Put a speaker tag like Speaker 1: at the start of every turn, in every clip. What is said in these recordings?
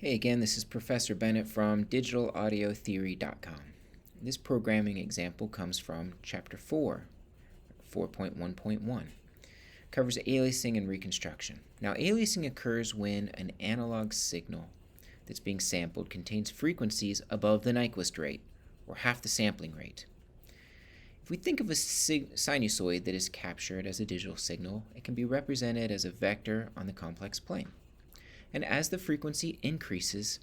Speaker 1: Hey again, this is Professor Bennett from digitalaudiotheory.com. This programming example comes from Chapter 4, 4.1.1. Covers aliasing and reconstruction. Now, aliasing occurs when an analog signal that's being sampled contains frequencies above the Nyquist rate, or half the sampling rate. If we think of a sinusoid that is captured as a digital signal, it can be represented as a vector on the complex plane. And as the frequency increases,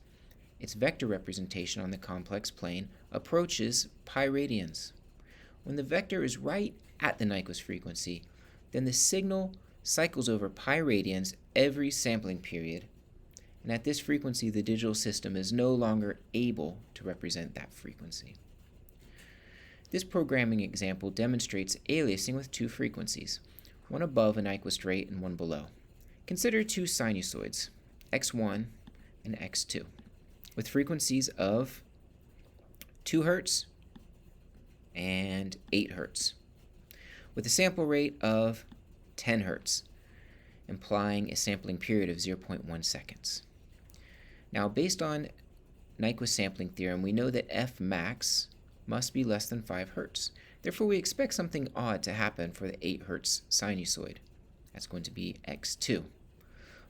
Speaker 1: its vector representation on the complex plane approaches pi radians. When the vector is right at the Nyquist frequency, then the signal cycles over pi radians every sampling period, and at this frequency the digital system is no longer able to represent that frequency. This programming example demonstrates aliasing with two frequencies, one above a Nyquist rate and one below. Consider two sinusoids, x1 and x2, with frequencies of 2 Hz and 8 Hz, with a sample rate of 10 Hz, implying a sampling period of 0.1 seconds. Now, based on Nyquist sampling theorem, we know that f max must be less than 5 Hz. Therefore, we expect something odd to happen for the 8 Hz sinusoid. That's going to be x2.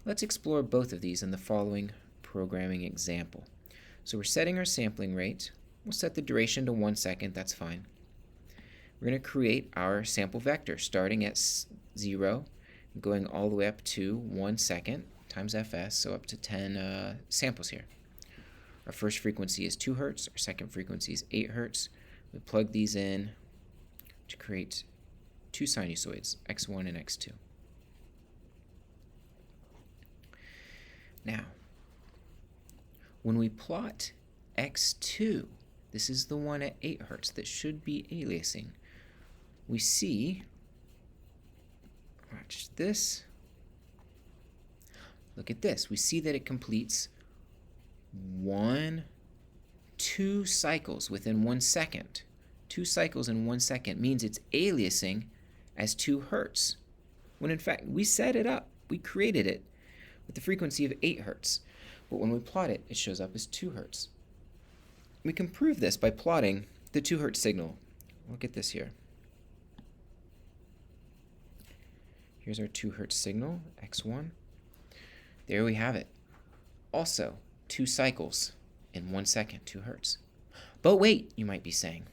Speaker 1: Let's explore both of these in the following programming example. So we're setting our sampling rate. We'll set the duration to 1 second, that's fine. We're going to create our sample vector starting at 0, going all the way up to 1 second times fs, so up to 10 samples here. Our first frequency is 2 Hz, our second frequency is 8 Hz. We plug these in to create two sinusoids, x1 and x2. Now, when we plot x2, this is the one at 8 Hz that should be aliasing, we see, watch this, look at this, we see that it completes 2 cycles within 1 second. 2 cycles in 1 second means it's aliasing as 2 Hz, when in fact we set it up, we created it with the frequency of 8 Hz, but when we plot it, it shows up as 2 Hz. We can prove this by plotting the 2 Hz signal. Look at this here. Here's our 2 Hz signal, x1. There we have it. Also, 2 cycles in 1 second, 2 Hz. But wait, you might be saying,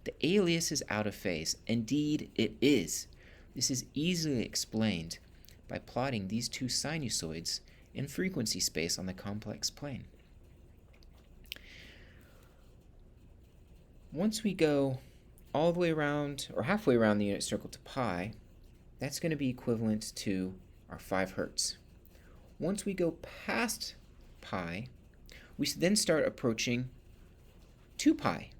Speaker 1: the alias is out of phase. Indeed, it is. This is easily explained by plotting these two sinusoids in frequency space on the complex plane. Once we go all the way around, or halfway around the unit circle to pi, that's going to be equivalent to our 5 Hz. Once we go past pi, we then start approaching 2 pi.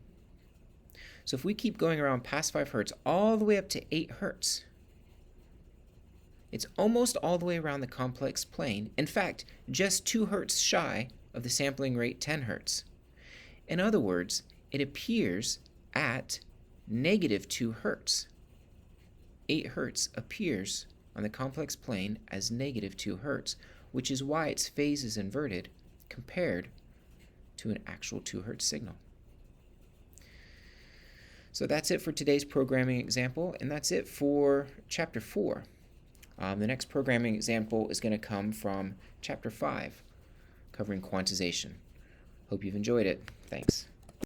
Speaker 1: So if we keep going around past 5 Hz all the way up to 8 Hz, it's almost all the way around the complex plane. In fact, just 2 Hz shy of the sampling rate 10 Hz. In other words, it appears at negative 2 Hz. 8 Hz appears on the complex plane as negative 2 Hz, which is why its phase is inverted compared to an actual 2 Hz signal. So that's it for today's programming example, and that's it for Chapter 4. The next programming example is going to come from Chapter 5, covering quantization. Hope you've enjoyed it. Thanks.